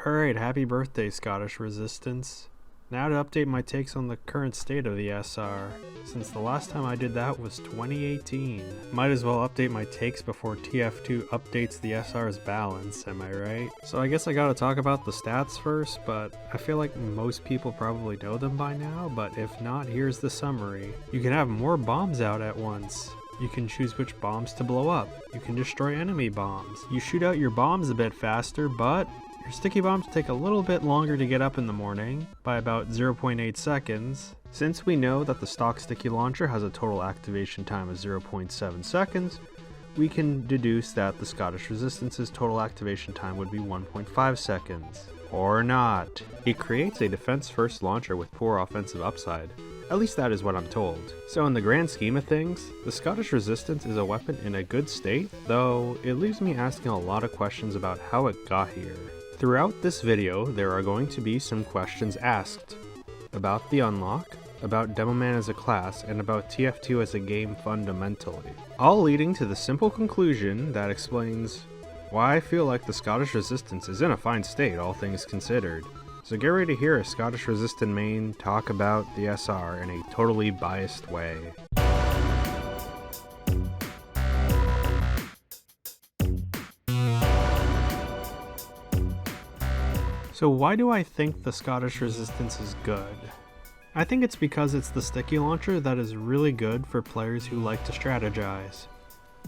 Alright, happy birthday, Scottish Resistance. Now to update my takes on the current state of the SR, since the last time I did that was 2018. Might as well update my takes before TF2 updates the SR's balance, am I right? So I guess I gotta talk about the stats first, but I feel like most people probably know them by now, but if not, here's the summary. You can have more bombs out at once. You can choose which bombs to blow up. You can destroy enemy bombs. You shoot out your bombs a bit faster, but your sticky bombs take a little bit longer to get up in the morning, by about 0.8 seconds. Since we know that the stock sticky launcher has a total activation time of 0.7 seconds, we can deduce that the Scottish Resistance's total activation time would be 1.5 seconds. Or not. It creates a defense-first launcher with poor offensive upside. At least that is what I'm told. So in the grand scheme of things, the Scottish Resistance is a weapon in a good state, though it leaves me asking a lot of questions about how it got here. Throughout this video, there are going to be some questions asked about the unlock, about Demoman as a class, and about TF2 as a game fundamentally. All leading to the simple conclusion that explains why I feel like the Scottish Resistance is in a fine state, all things considered. So get ready to hear a Scottish Resistant main talk about the SR in a totally biased way. So why do I think the Scottish Resistance is good? I think it's because it's the sticky launcher that is really good for players who like to strategize.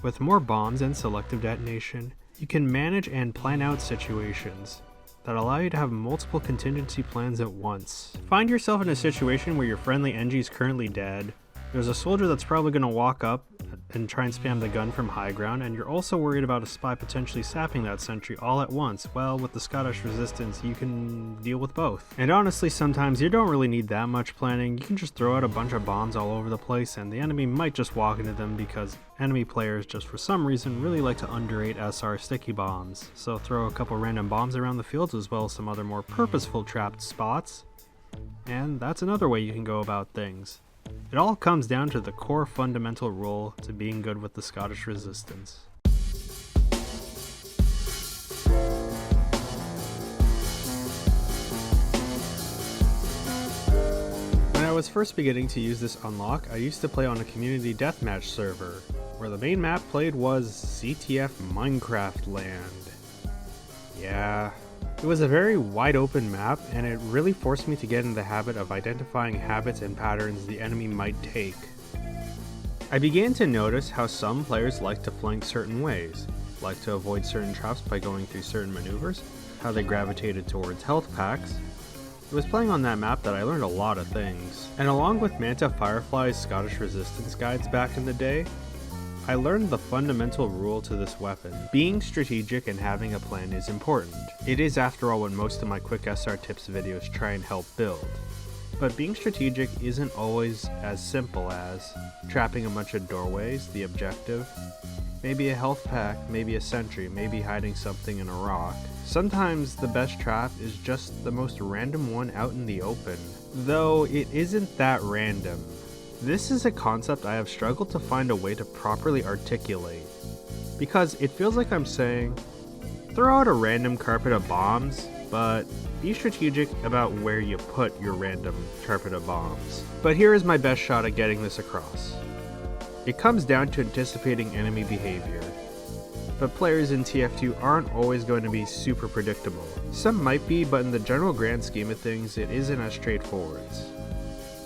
With more bombs and selective detonation, you can manage and plan out situations that allow you to have multiple contingency plans at once. Find yourself in a situation where your friendly NG is currently dead, there's a soldier that's probably going to walk up and try and spam the gun from high ground, and you're also worried about a spy potentially sapping that sentry all at once. Well, with the Scottish Resistance, you can deal with both. And honestly, sometimes you don't really need that much planning. You can just throw out a bunch of bombs all over the place, and the enemy might just walk into them because enemy players just for some reason really like to underrate SR sticky bombs. So throw a couple random bombs around the fields as well as some other more purposeful trapped spots. And that's another way you can go about things. It all comes down to the core fundamental rule to being good with the Scottish Resistance. When I was first beginning to use this unlock, I used to play on a community deathmatch server, where the main map played was CTF Minecraft Land. Yeah. It was a very wide open map, and it really forced me to get in the habit of identifying habits and patterns the enemy might take. I began to notice how some players like to flank certain ways, like to avoid certain traps by going through certain maneuvers, how they gravitated towards health packs. It was playing on that map that I learned a lot of things, and along with Manta Firefly's Scottish Resistance guides back in the day, I learned the fundamental rule to this weapon. Being strategic and having a plan is important. It is, after all, what most of my quick SR tips videos try and help build. But being strategic isn't always as simple as trapping a bunch of doorways, the objective, maybe a health pack, maybe a sentry, maybe hiding something in a rock. Sometimes the best trap is just the most random one out in the open, though it isn't that random. This is a concept I have struggled to find a way to properly articulate, because it feels like I'm saying, throw out a random carpet of bombs, but be strategic about where you put your random carpet of bombs. But here is my best shot at getting this across. It comes down to anticipating enemy behavior, but players in TF2 aren't always going to be super predictable. Some might be, but in the general grand scheme of things, it isn't as straightforward.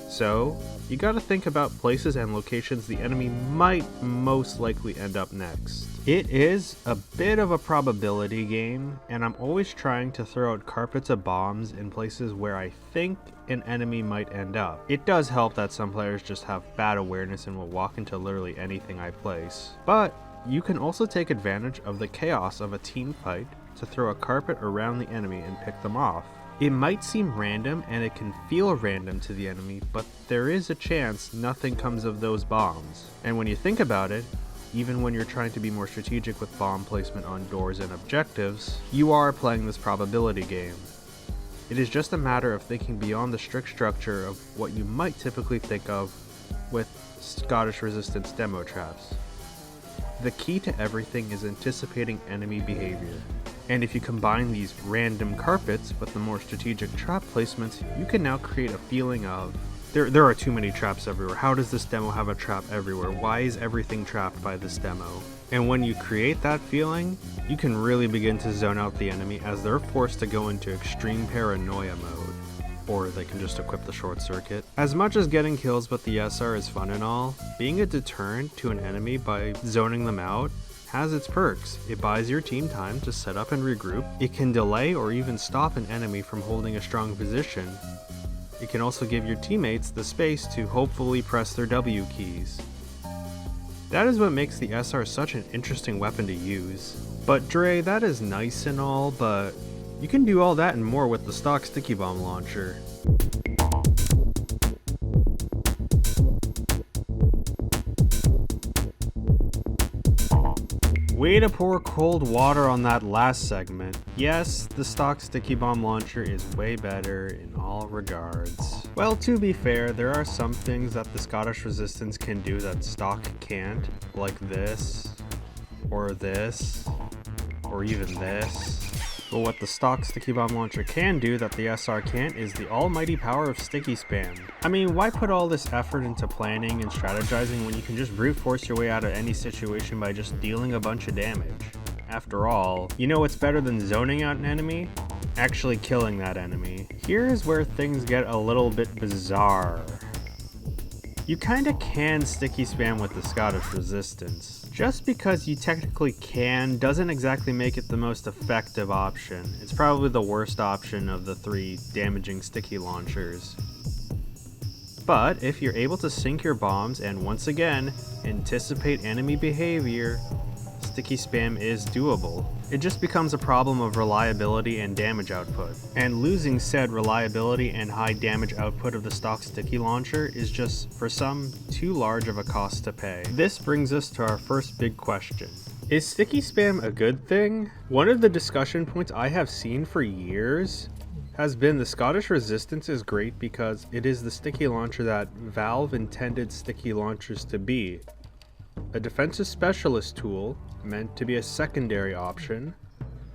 So, you gotta think about places and locations the enemy might most likely end up next. It is a bit of a probability game, and I'm always trying to throw out carpets of bombs in places where I think an enemy might end up. It does help that some players just have bad awareness and will walk into literally anything I place. But you can also take advantage of the chaos of a team fight to throw a carpet around the enemy and pick them off. It might seem random and it can feel random to the enemy, but there is a chance nothing comes of those bombs. And when you think about it, even when you're trying to be more strategic with bomb placement on doors and objectives, you are playing this probability game. It is just a matter of thinking beyond the strict structure of what you might typically think of with Scottish Resistance demo traps. The key to everything is anticipating enemy behavior, And if you combine these random carpets with the more strategic trap placements, you can now create a feeling of, there are too many traps everywhere. How does this demo have a trap everywhere? Why is everything trapped by this demo? And when you create that feeling, you can really begin to zone out the enemy as they're forced to go into extreme paranoia mode. Or they can just equip the short circuit. As much as getting kills with the SR is fun and all, being a deterrent to an enemy by zoning them out has its perks. It buys your team time to set up and regroup. It can delay or even stop an enemy from holding a strong position. It can also give your teammates the space to hopefully press their W keys. That is what makes the SR such an interesting weapon to use. But Dre, that is nice and all, but you can do all that and more with the stock sticky bomb launcher. Way to pour cold water on that last segment. Yes, the stock sticky bomb launcher is way better in all regards. Well, to be fair, there are some things that the Scottish Resistance can do that stock can't, like this, or even this. But what the stock sticky bomb launcher can do that the SR can't is the almighty power of sticky spam. I mean, why put all this effort into planning and strategizing when you can just brute force your way out of any situation by just dealing a bunch of damage? After all, you know what's better than zoning out an enemy? Actually killing that enemy. Here's where things get a little bit bizarre. You kinda can sticky spam with the Scottish Resistance. Just because you technically can doesn't exactly make it the most effective option. It's probably the worst option of the three damaging sticky launchers. But if you're able to sync your bombs and once again, anticipate enemy behavior, sticky spam is doable. It just becomes a problem of reliability and damage output. And losing said reliability and high damage output of the stock sticky launcher is just, for some, too large of a cost to pay. This brings us to our first big question. Is sticky spam a good thing? One of the discussion points I have seen for years has been the Scottish Resistance is great because it is the sticky launcher that Valve intended sticky launchers to be. A defensive specialist tool meant to be a secondary option,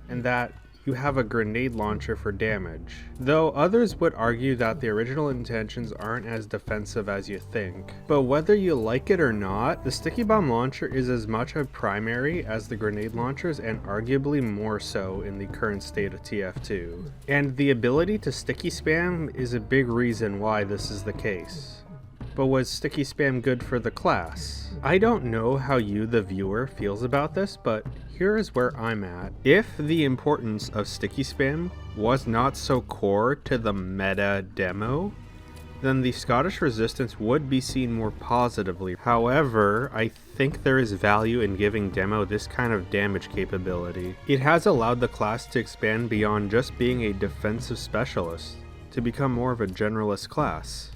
and that you have a grenade launcher for damage. Though others would argue that the original intentions aren't as defensive as you think. But whether you like it or not, the sticky bomb launcher is as much a primary as the grenade launchers and arguably more so in the current state of TF2. And the ability to sticky spam is a big reason why this is the case. But was sticky spam good for the class? I don't know how you, the viewer, feels about this, but here is where I'm at. If the importance of sticky spam was not so core to the meta demo, then the Scottish Resistance would be seen more positively. However, I think there is value in giving demo this kind of damage capability. It has allowed the class to expand beyond just being a defensive specialist, to become more of a generalist class.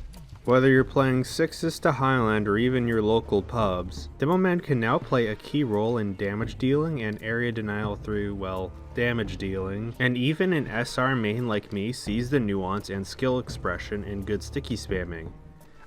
Whether you're playing Sixes to Highland or even your local pubs, Demoman can now play a key role in damage dealing and area denial through, well, damage dealing. And even an SR main like me sees the nuance and skill expression in good sticky spamming.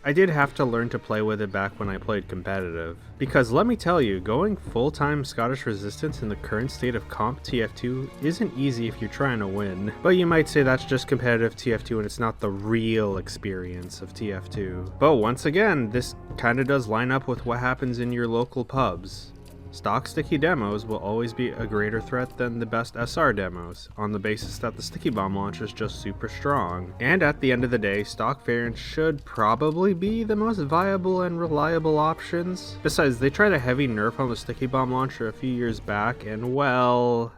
I did have to learn to play with it back when I played competitive. Because let me tell you, going full-time Scottish Resistance in the current state of comp TF2 isn't easy if you're trying to win. But you might say that's just competitive TF2 and it's not the real experience of TF2. But once again, this kinda does line up with what happens in your local pubs. Stock sticky demos will always be a greater threat than the best SR demos, on the basis that the sticky bomb launcher is just super strong. And at the end of the day, stock variants should probably be the most viable and reliable options. Besides, they tried a heavy nerf on the sticky bomb launcher a few years back, and well...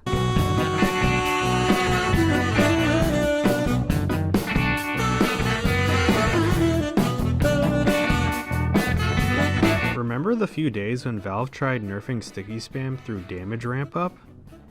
Remember the few days when Valve tried nerfing sticky spam through damage ramp up?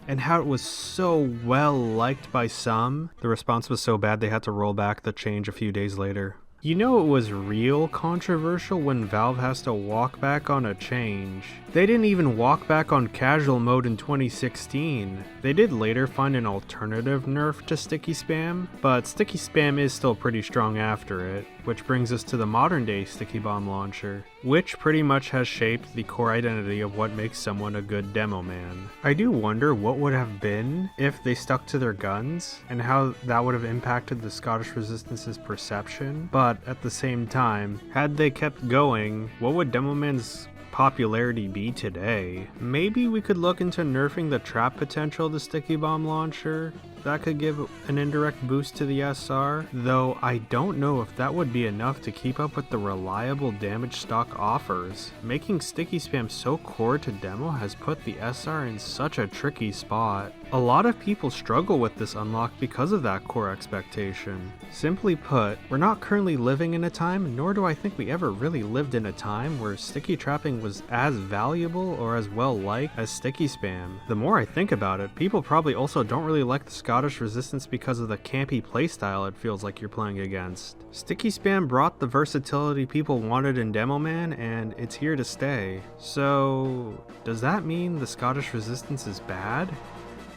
And how it was so well liked by some? The response was so bad they had to roll back the change a few days later. You know it was real controversial when Valve has to walk back on a change. They didn't even walk back on casual mode in 2016. They did later find an alternative nerf to sticky spam, but sticky spam is still pretty strong after it, which brings us to the modern day sticky bomb launcher, which pretty much has shaped the core identity of what makes someone a good Demoman. I do wonder what would have been if they stuck to their guns, and how that would have impacted the Scottish Resistance's perception, but at the same time, had they kept going, what would Demoman's popularity be today? Maybe we could look into nerfing the trap potential of the sticky bomb launcher. That could give an indirect boost to the SR, though I don't know if that would be enough to keep up with the reliable damage stock offers. Making sticky spam so core to demo has put the SR in such a tricky spot. A lot of people struggle with this unlock because of that core expectation. Simply put, we're not currently living in a time, nor do I think we ever really lived in a time where sticky trapping was as valuable or as well liked as sticky spam. The more I think about it, people probably also don't really like the Scottish Resistance because of the campy playstyle it feels like you're playing against. Sticky spam brought the versatility people wanted in Demoman, and it's here to stay. So, does that mean the Scottish Resistance is bad?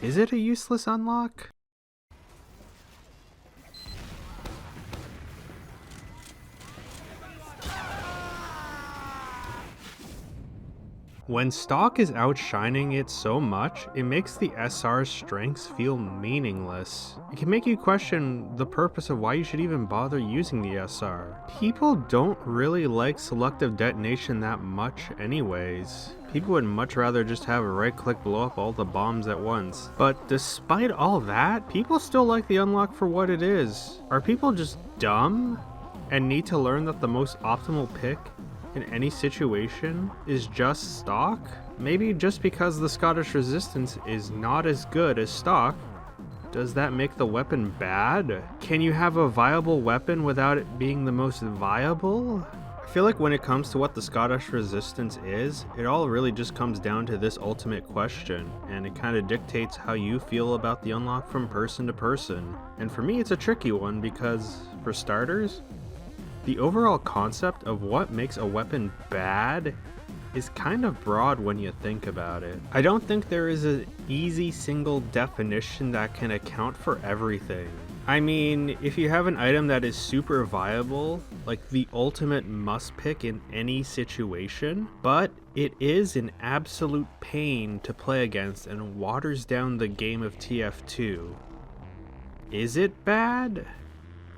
Is it a useless unlock? When stock is outshining it so much, it makes the SR's strengths feel meaningless. It can make you question the purpose of why you should even bother using the SR. People don't really like selective detonation that much anyways. People would much rather just have a right click blow up all the bombs at once. But despite all that, people still like the unlock for what it is. Are people just dumb and need to learn that the most optimal pick in any situation is just stock? Maybe just because the Scottish Resistance is not as good as stock, does that make the weapon bad? Can you have a viable weapon without it being the most viable? I feel like when it comes to what the Scottish Resistance is, it all really just comes down to this ultimate question, and it kind of dictates how you feel about the unlock from person to person. And for me, it's a tricky one because, for starters, the overall concept of what makes a weapon bad is kind of broad when you think about it. I don't think there is an easy single definition that can account for everything. I mean, if you have an item that is super viable, like the ultimate must pick in any situation, but it is an absolute pain to play against and waters down the game of TF2, is it bad?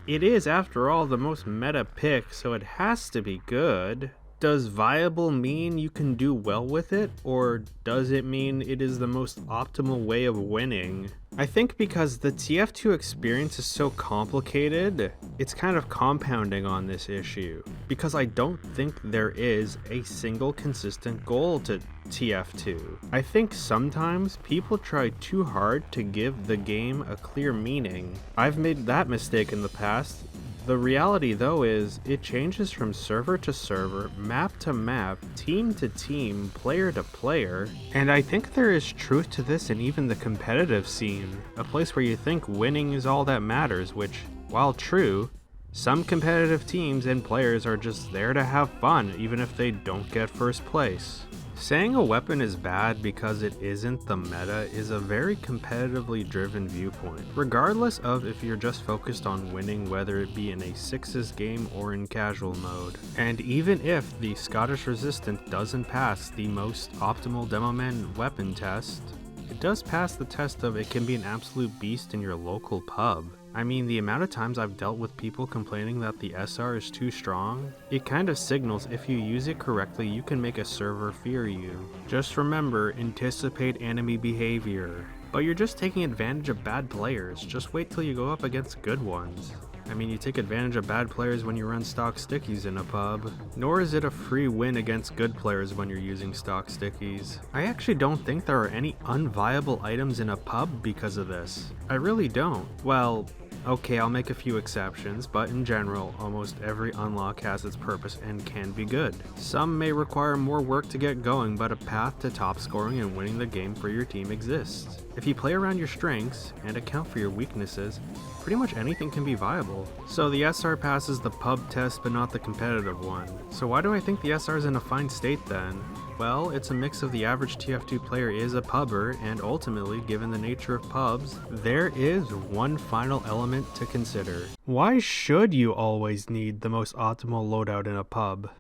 It is, after all, the most meta pick, so it has to be good. Does viable mean you can do well with it, or does it mean it is the most optimal way of winning? I think because the TF2 experience is so complicated, it's kind of compounding on this issue, because I don't think there is a single consistent goal to TF2. I think sometimes people try too hard to give the game a clear meaning. I've made that mistake in the past. The reality though is, it changes from server to server, map to map, team to team, player to player, and I think there is truth to this in even the competitive scene, a place where you think winning is all that matters, which, while true, some competitive teams and players are just there to have fun even if they don't get first place. Saying a weapon is bad because it isn't the meta is a very competitively driven viewpoint, regardless of if you're just focused on winning, whether it be in a sixes game or in casual mode. And even if the Scottish Resistance doesn't pass the most optimal Demoman weapon test, it does pass the test of it can be an absolute beast in your local pub. I mean, the amount of times I've dealt with people complaining that the SR is too strong, it kind of signals if you use it correctly, you can make a server fear you. Just remember, anticipate enemy behavior. But you're just taking advantage of bad players, just wait till you go up against good ones. I mean, you take advantage of bad players when you run stock stickies in a pub, nor is it a free win against good players when you're using stock stickies. I actually don't think there are any unviable items in a pub because of this. I really don't. Well, Okay, I'll make a few exceptions, but in general, almost every unlock has its purpose and can be good. Some may require more work to get going, but a path to top scoring and winning the game for your team exists. If you play around your strengths and account for your weaknesses, pretty much anything can be viable. So the SR passes the pub test but not the competitive one. So why do I think the SR is in a fine state then? Well, it's a mix of the average TF2 player is a pubber, and ultimately, given the nature of pubs, there is one final element to consider. Why should you always need the most optimal loadout in a pub?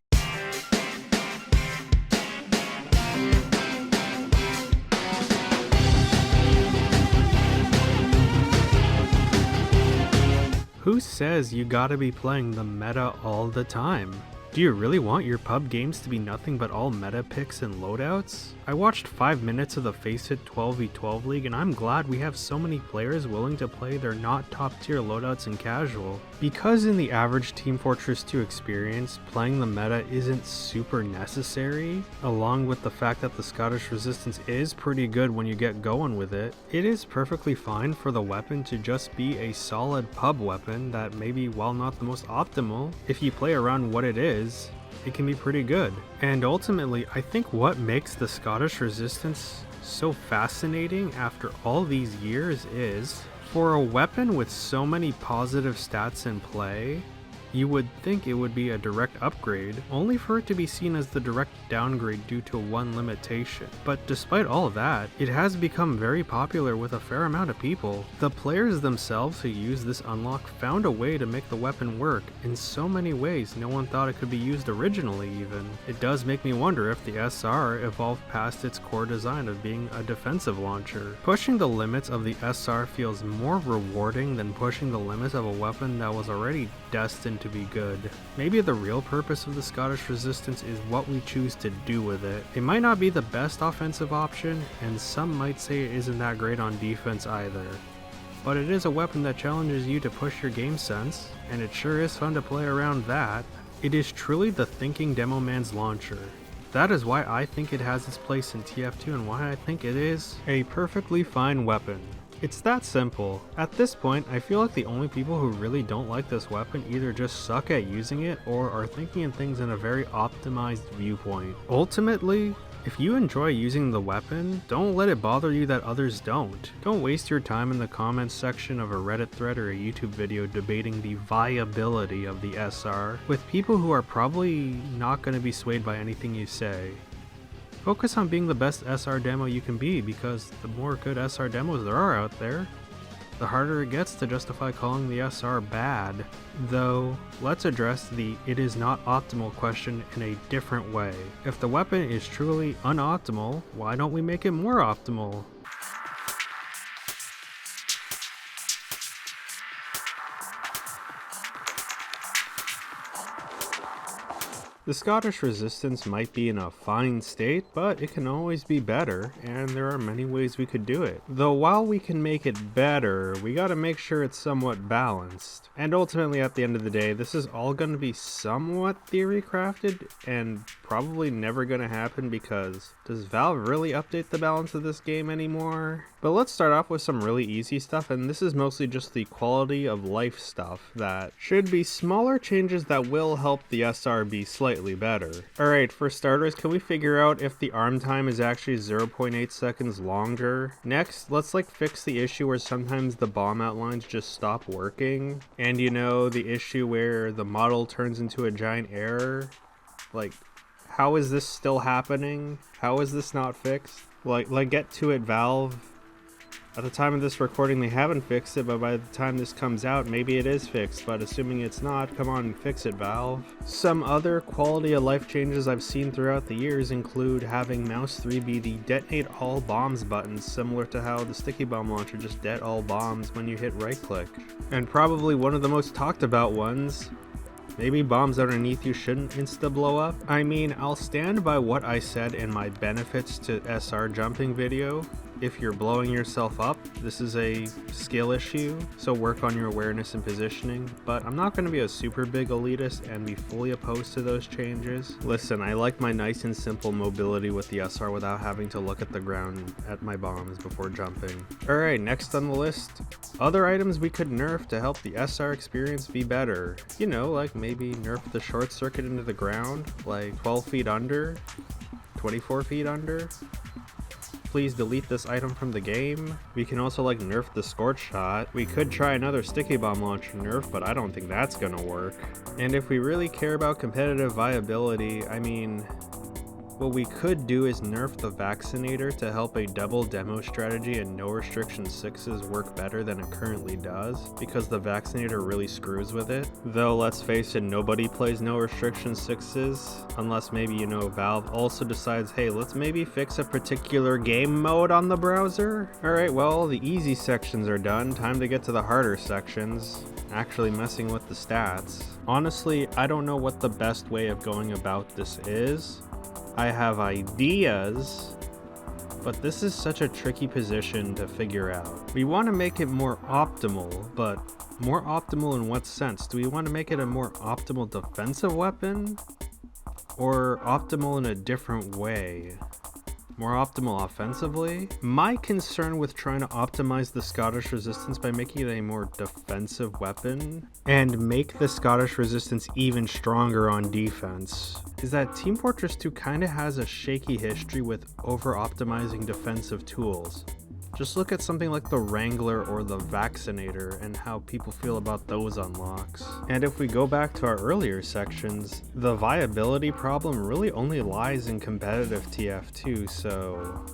Who says you gotta be playing the meta all the time? Do you really want your pub games to be nothing but all meta picks and loadouts? I watched 5 minutes of the Faceit 12v12 League and I'm glad we have so many players willing to play their not top tier loadouts in casual. Because in the average Team Fortress 2 experience, playing the meta isn't super necessary, along with the fact that the Scottish Resistance is pretty good when you get going with it, it is perfectly fine for the weapon to just be a solid pub weapon that maybe, while not the most optimal, if you play around what it is, it can be pretty good. And ultimately, I think what makes the Scottish Resistance so fascinating after all these years is, for a weapon with so many positive stats in play, you would think it would be a direct upgrade, only for it to be seen as the direct downgrade due to one limitation. But despite all of that, it has become very popular with a fair amount of people. The players themselves who use this unlock found a way to make the weapon work in so many ways no one thought it could be used originally even. It does make me wonder if the SR evolved past its core design of being a defensive launcher. Pushing the limits of the SR feels more rewarding than pushing the limits of a weapon that was already destined to be good. Maybe the real purpose of the Scottish Resistance is what we choose to do with it. It might not be the best offensive option, and some might say it isn't that great on defense either. But it is a weapon that challenges you to push your game sense, and it sure is fun to play around that. It is truly the thinking Demoman's launcher. That is why I think it has its place in TF2 and why I think it is a perfectly fine weapon. It's that simple. At this point, I feel like the only people who really don't like this weapon either just suck at using it or are thinking of things in a very optimized viewpoint. Ultimately, if you enjoy using the weapon, don't let it bother you that others don't. Don't waste your time in the comments section of a Reddit thread or a YouTube video debating the viability of the SR with people who are probably not going to be swayed by anything you say. Focus on being the best SR demo you can be, because the more good SR demos there are out there, the harder it gets to justify calling the SR bad. Though, let's address the "it is not optimal" question in a different way. If the weapon is truly unoptimal, why don't we make it more optimal? The Scottish Resistance might be in a fine state, but it can always be better, and there are many ways we could do it. Though while we can make it better, we gotta make sure it's somewhat balanced. And ultimately, at the end of the day, this is all gonna be somewhat theory crafted, and probably never gonna happen because does Valve really update the balance of this game anymore? But let's start off with some really easy stuff, and this is mostly just the quality of life stuff that should be smaller changes that will help the SR be slightly better. Alright, for starters, can we figure out if the arm time is actually 0.8 seconds longer? Next, let's fix the issue where sometimes the bomb outlines just stop working. And you know, the issue where the model turns into a giant error? How is this still happening? How is this not fixed? Get to it, Valve. At the time of this recording, they haven't fixed it, but by the time this comes out, maybe it is fixed, but assuming it's not, come on, fix it, Valve. Some other quality of life changes I've seen throughout the years include having mouse 3 be the detonate all bombs button, similar to how the sticky bomb launcher just det all bombs when you hit right click. And probably one of the most talked about ones, maybe bombs underneath you shouldn't insta-blow up. I mean, I'll stand by what I said in my benefits to SR jumping video. if you're blowing yourself up, this is a skill issue, so work on your awareness and positioning, but I'm not going to be a super big elitist and be fully opposed to those changes. Listen, I like my nice and simple mobility with the SR without having to look at the ground at my bombs before jumping. Alright, next on the list, other items we could nerf to help the SR experience be better. You know, like maybe nerf the short circuit into the ground, like 12 feet under, 24 feet under. Please delete this item from the game. We can also like nerf the scorch shot. We could try another sticky bomb launcher nerf, but I don't think that's gonna work. And if we really care about competitive viability, I mean, what we could do is nerf the vaccinator to help a double demo strategy and no restriction 6s work better than it currently does, because the vaccinator really screws with it. Though let's face it, nobody plays no restriction 6s unless maybe, you know, Valve also decides, hey, let's maybe fix a particular game mode on the browser. Alright, well, the easy sections are done. Time to get to the harder sections, actually messing with the stats. Honestly, I don't know what the best way of going about this is. I have ideas, but this is such a tricky position to figure out. We want to make it more optimal, but more optimal in what sense? Do we want to make it a more optimal defensive weapon? Or optimal in a different way? More optimal offensively? My concern with trying to optimize the Scottish resistance by making it a more defensive weapon and make the Scottish resistance even stronger on defense is that Team Fortress 2 kinda has a shaky history with over-optimizing defensive tools. Just look at something like the Wrangler or the Vaccinator and how people feel about those unlocks. And if we go back to our earlier sections, the viability problem really only lies in competitive TF2, so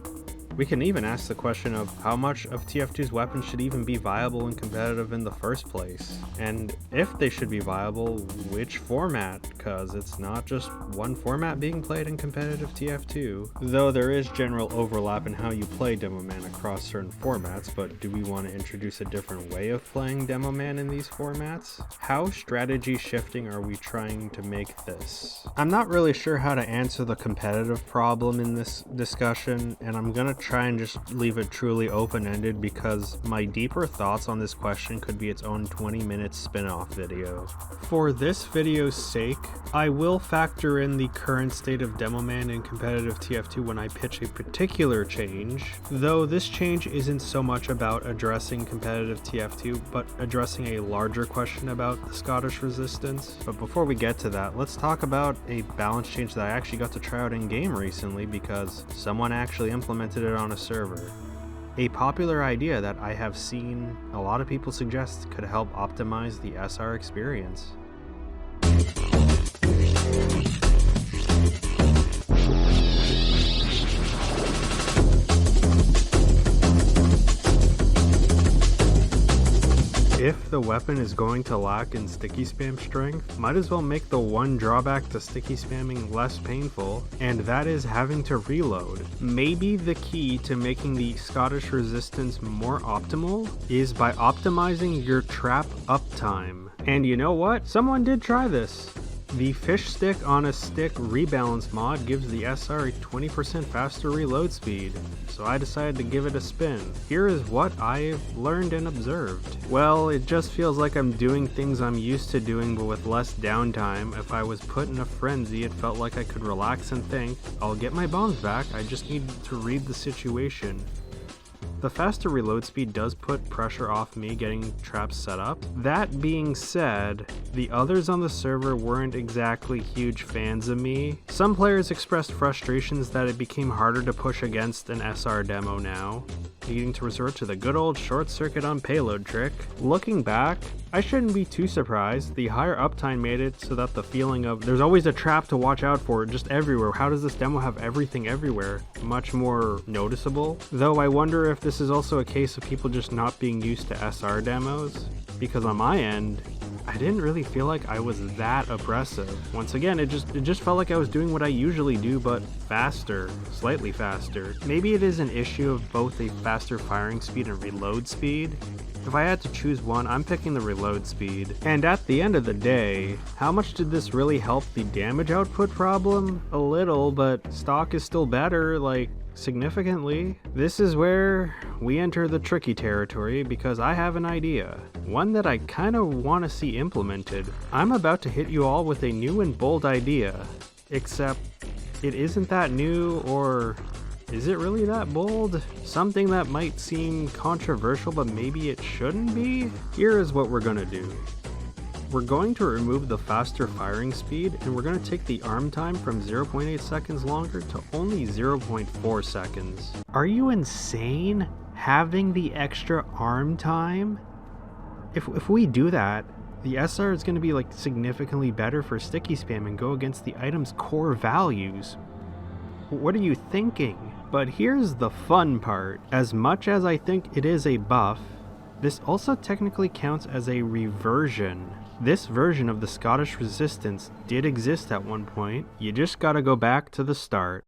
we can even ask the question of how much of TF2's weapons should even be viable and competitive in the first place. And if they should be viable, which format? Because it's not just one format being played in competitive TF2. Though there is general overlap in how you play Demoman across certain formats, but do we want to introduce a different way of playing Demoman in these formats? How strategy shifting are we trying to make this? I'm not really sure how to answer the competitive problem in this discussion, and I'm gonna try and just leave it truly open-ended because my deeper thoughts on this question could be its own 20-minute spin-off video. For this video's sake, I will factor in the current state of Demoman in competitive TF2 when I pitch a particular change, though this change isn't so much about addressing competitive TF2, but addressing a larger question about the Scottish resistance. But before we get to that, let's talk about a balance change that I actually got to try out in game recently because someone actually implemented it on a server. A popular idea that I have seen a lot of people suggest could help optimize the SR experience. If the weapon is going to lack in sticky spam strength, might as well make the one drawback to sticky spamming less painful, and that is having to reload. Maybe the key to making the Scottish resistance more optimal is by optimizing your trap uptime. And you know what? Someone did try this. The fish stick on a stick rebalance mod gives the SR a 20% faster reload speed, so I decided to give it a spin. Here is what I've learned and observed. Well, it just feels like I'm doing things I'm used to doing but with less downtime. If I was put in a frenzy, it felt like I could relax and think, I'll get my bombs back, I just need to read the situation. The faster reload speed does put pressure off me getting traps set up. That being said, the others on the server weren't exactly huge fans of me. Some players expressed frustrations that it became harder to push against an SR demo now, needing to resort to the good old short circuit on payload trick. Looking back, I shouldn't be too surprised. The higher uptime made it so that the feeling of there's always a trap to watch out for just everywhere. How does this demo have everything everywhere? Much more noticeable. Though I wonder if this is also a case of people just not being used to SR demos, because on my end, I didn't really feel like I was that aggressive. Once again, it just felt like I was doing what I usually do, but faster, slightly faster. Maybe it is an issue of both a faster firing speed and reload speed. If I had to choose one, I'm picking the reload speed. And at the end of the day, how much did this really help the damage output problem? A little, but stock is still better. Like, significantly. This is where we enter the tricky territory because I have an idea. One that I kind of want to see implemented. I'm about to hit you all with a new and bold idea. Except, it isn't that new, or is it really that bold? Something that might seem controversial, but maybe it shouldn't be? Here is what we're gonna do. We're going to remove the faster firing speed, and we're going to take the arm time from 0.8 seconds longer to only 0.4 seconds. Are you insane? Having the extra arm time? If we do that, the SR is going to be like significantly better for sticky spam and go against the item's core values. What are you thinking? But here's the fun part. As much as I think it is a buff, this also technically counts as a reversion. This version of the Scottish Resistance did exist at one point. You just gotta go back to the start.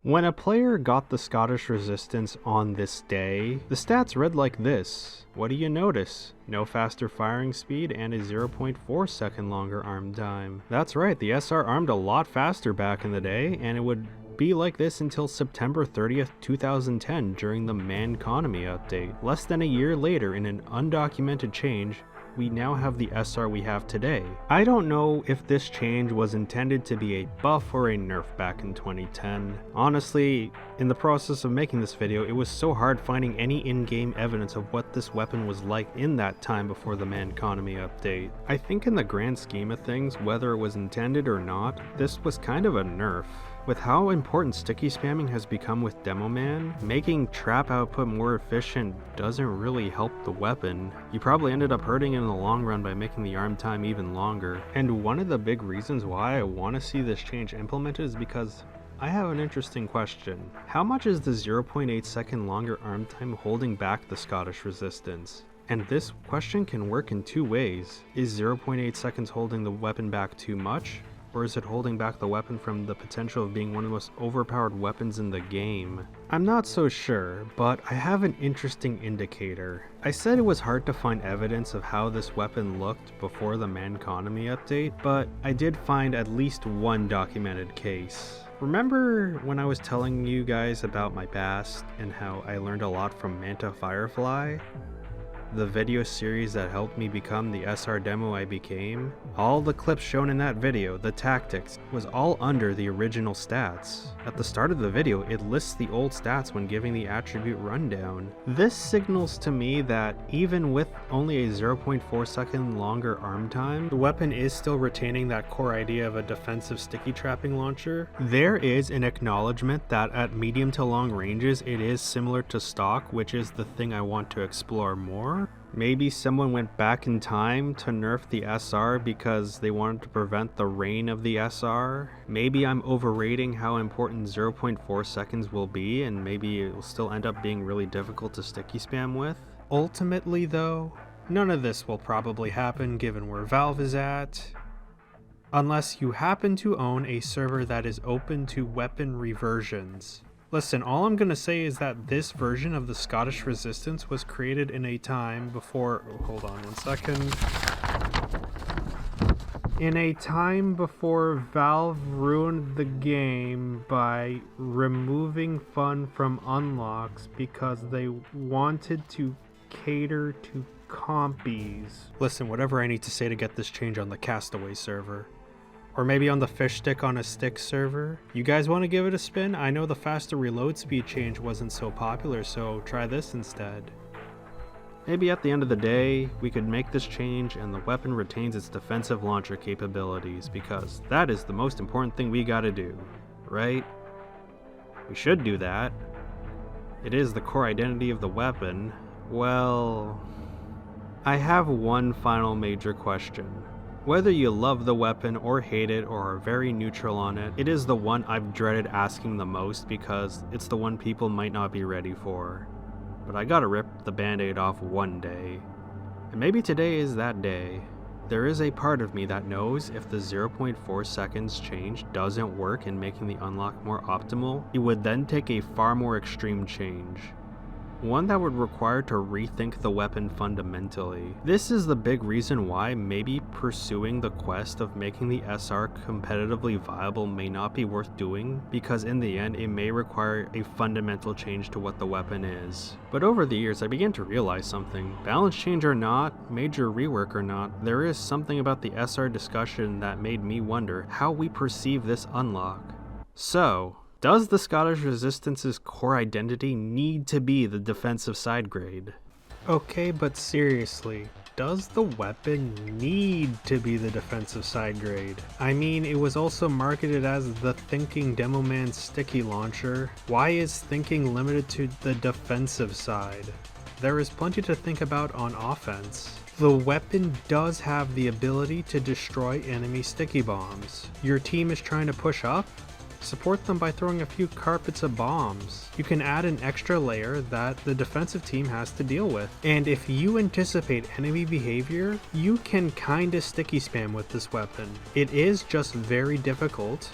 When a player got the Scottish Resistance on this day, the stats read like this. What do you notice? No faster firing speed and a 0.4 second longer arm time. That's right, the SR armed a lot faster back in the day, and it would be like this until September 30th, 2010 during the Manconomy update. Less than a year later, in an undocumented change, we now have the SR we have today. I don't know if this change was intended to be a buff or a nerf back in 2010. Honestly, in the process of making this video, it was so hard finding any in-game evidence of what this weapon was like in that time before the Manconomy update. I think in the grand scheme of things, whether it was intended or not, this was kind of a nerf. With how important sticky spamming has become with Demoman, making trap output more efficient doesn't really help the weapon. You probably ended up hurting it in the long run by making the arm time even longer. And one of the big reasons why I want to see this change implemented is because I have an interesting question. How much is the 0.8 second longer arm time holding back the Scottish Resistance? And this question can work in two ways. Is 0.8 seconds holding the weapon back too much? Or is it holding back the weapon from the potential of being one of the most overpowered weapons in the game? I'm not so sure, but I have an interesting indicator. I said it was hard to find evidence of how this weapon looked before the Manconomy update, but I did find at least one documented case. Remember when I was telling you guys about my past and how I learned a lot from Manta Firefly? The video series that helped me become the SR demo I became? All the clips shown in that video, the tactics, was all under the original stats. At the start of the video, it lists the old stats when giving the attribute rundown. This signals to me that even with only a 0.4 second longer arm time, the weapon is still retaining that core idea of a defensive sticky trapping launcher. There is an acknowledgement that at medium to long ranges, it is similar to stock, which is the thing I want to explore more. Maybe someone went back in time to nerf the SR because they wanted to prevent the reign of the SR. Maybe I'm overrating how important 0.4 seconds will be, and maybe it will still end up being really difficult to sticky spam with. Ultimately though, none of this will probably happen given where Valve is at. Unless you happen to own a server that is open to weapon reversions. Listen, all I'm gonna say is that this version of the Scottish Resistance was created in a time before, hold on one second. In a time before Valve ruined the game by removing fun from unlocks because they wanted to cater to compies. Listen, whatever I need to say to get this change on the Castaway server. Or maybe on the fish stick on a stick server. You guys want to give it a spin? I know the faster reload speed change wasn't so popular, so try this instead. Maybe at the end of the day, we could make this change and the weapon retains its defensive launcher capabilities, because that is the most important thing we gotta do, right? We should do that. It is the core identity of the weapon. Well, I have one final major question. Whether you love the weapon or hate it or are very neutral on it, it is the one I've dreaded asking the most because it's the one people might not be ready for. But I gotta rip the band-aid off one day. And maybe today is that day. There is a part of me that knows if the 0.4 seconds change doesn't work in making the unlock more optimal, it would then take a far more extreme change. one that would require to rethink the weapon fundamentally. This is the big reason why maybe pursuing the quest of making the SR competitively viable may not be worth doing, because in the end it may require a fundamental change to what the weapon is. But over the years I began to realize something. Balance change or not, major rework or not, there is something about the SR discussion that made me wonder how we perceive this unlock. So, does the Scottish Resistance's core identity need to be the defensive side grade? Okay, but seriously, does the weapon need to be the defensive side grade? I mean, it was also marketed as the Thinking Demoman sticky launcher. Why is thinking limited to the defensive side? There is plenty to think about on offense. The weapon does have the ability to destroy enemy sticky bombs. Your team is trying to push up? Support them by throwing a few carpets of bombs. You can add an extra layer that the defensive team has to deal with. And if you anticipate enemy behavior, you can kinda sticky spam with this weapon. It is just very difficult,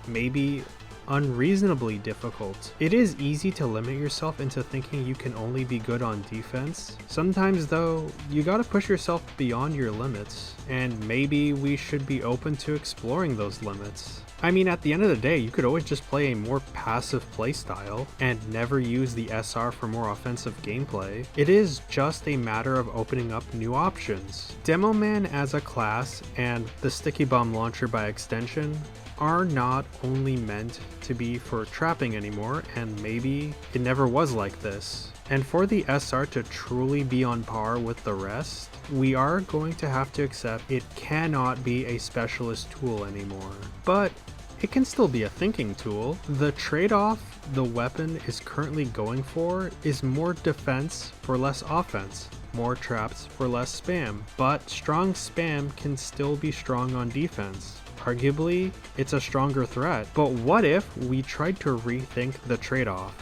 maybe unreasonably difficult. It is easy to limit yourself into thinking you can only be good on defense. Sometimes though, you gotta push yourself beyond your limits, and maybe we should be open to exploring those limits. I mean, at the end of the day, you could always just play a more passive playstyle and never use the SR for more offensive gameplay. It is just a matter of opening up new options. Demoman as a class and the sticky bomb launcher by extension are not only meant to be for trapping anymore, and maybe it never was like this. And for the SR to truly be on par with the rest, we are going to have to accept it cannot be a specialist tool anymore. But it can still be a thinking tool. The trade-off the weapon is currently going for is more defense for less offense, more traps for less spam, but strong spam can still be strong on defense. Arguably, it's a stronger threat. But what if we tried to rethink the trade-off?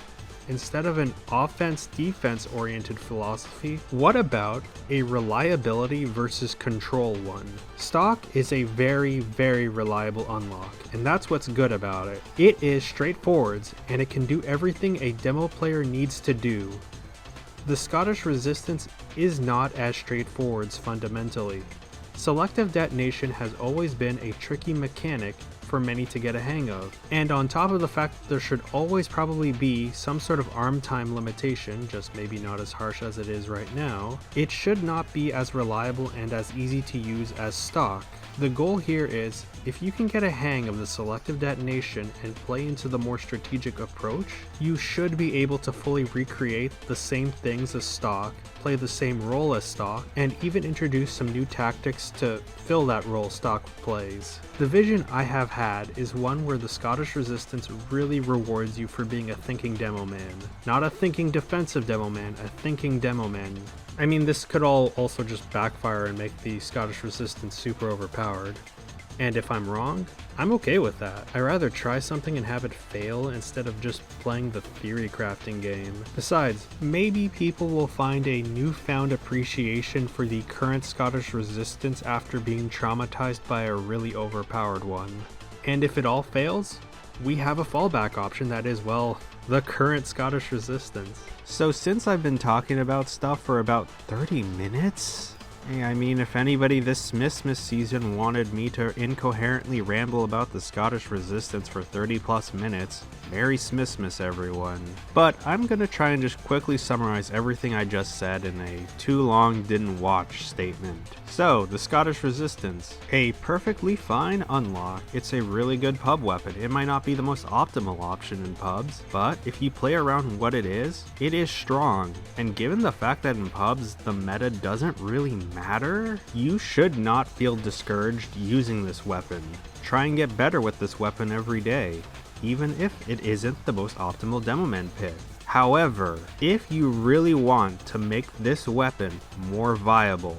Instead of an offense-defense oriented philosophy, what about a reliability versus control one? Stock is a very, very reliable unlock, and that's what's good about it. It is straightforward, and it can do everything a demo player needs to do. The Scottish Resistance is not as straightforward fundamentally. Selective detonation has always been a tricky mechanic for many to get a hang of, and on top of the fact that there should always probably be some sort of arm time limitation, just maybe not as harsh as it is right now, it should not be as reliable and as easy to use as stock. The goal here is, if you can get a hang of the selective detonation and play into the more strategic approach, you should be able to fully recreate the same things as stock, play the same role as stock, and even introduce some new tactics to fill that role stock plays. The vision I have had is one where the Scottish Resistance really rewards you for being a thinking demoman. Not a thinking defensive demoman, a thinking demoman. I mean, this could all also just backfire and make the Scottish Resistance super overpowered. And if I'm wrong, I'm okay with that. I'd rather try something and have it fail instead of just playing the theory crafting game. Besides, maybe people will find a newfound appreciation for the current Scottish Resistance after being traumatized by a really overpowered one. And if it all fails, we have a fallback option that is, well, the current Scottish Resistance. So since I've been talking about stuff for about 30 minutes, I mean, if anybody this Smithmas season wanted me to incoherently ramble about the Scottish Resistance for 30 plus minutes, Merry Smithmas everyone. But I'm gonna try and just quickly summarize everything I just said in a too long didn't watch statement. So, the Scottish Resistance, a perfectly fine unlock. It's a really good pub weapon. It might not be the most optimal option in pubs, but if you play around what it is strong. And given the fact that in pubs the meta doesn't really matter, you should not feel discouraged using this weapon. Try and get better with this weapon every day, even if it isn't the most optimal Demoman pick. However, if you really want to make this weapon more viable,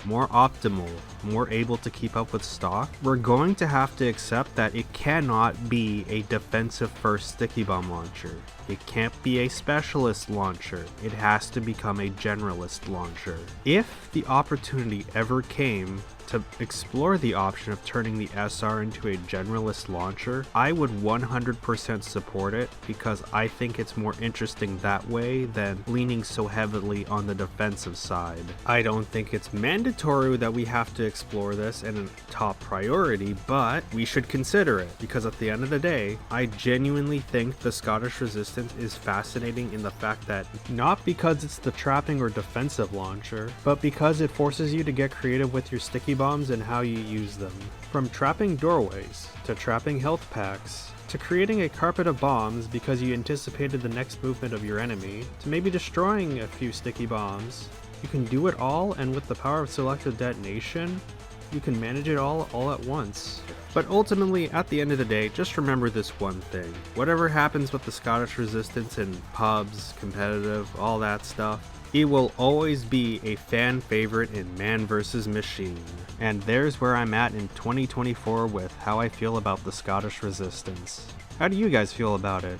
more optimal, more able to keep up with stock, we're going to have to accept that it cannot be a defensive first sticky bomb launcher. It can't be a specialist launcher. It has to become a generalist launcher. If the opportunity ever came to explore the option of turning the SR into a generalist launcher, I would 100% support it because I think it's more interesting that way than leaning so heavily on the defensive side. I don't think it's mandatory that we have to explore this in a top priority, but we should consider it because at the end of the day, I genuinely think the Scottish Resistance is fascinating in the fact that not because it's the trapping or defensive launcher, but because it forces you to get creative with your sticky bombs and how you use them. From trapping doorways, to trapping health packs, to creating a carpet of bombs because you anticipated the next movement of your enemy, to maybe destroying a few sticky bombs. You can do it all, and with the power of selective detonation, you can manage it all at once. But ultimately, at the end of the day, just remember this one thing. Whatever happens with the Scottish Resistance in pubs, competitive, all that stuff, it will always be a fan favorite in man vs. machine. And there's where I'm at in 2024 with how I feel about the Scottish Resistance. How do you guys feel about it?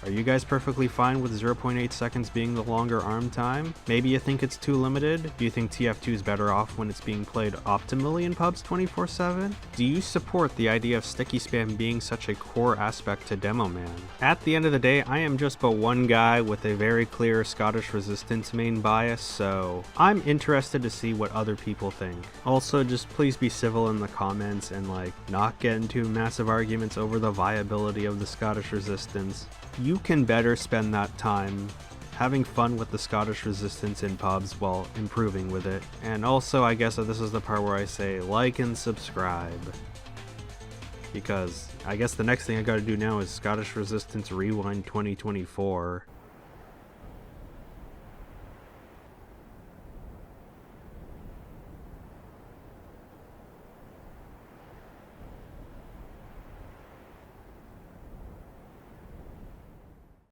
Are you guys perfectly fine with 0.8 seconds being the longer arm time? Maybe you think it's too limited? Do you think TF2 is better off when it's being played optimally in pubs 24/7? Do you support the idea of sticky spam being such a core aspect to Demoman? At the end of the day, I am just but one guy with a very clear Scottish Resistance main bias, so I'm interested to see what other people think. Also, just please be civil in the comments and not get into massive arguments over the viability of the Scottish Resistance. You can better spend that time having fun with the Scottish Resistance in pubs while improving with it. And also, I guess this is the part where I say like and subscribe. Because I guess the next thing I gotta do now is Scottish Resistance Rewind 2024.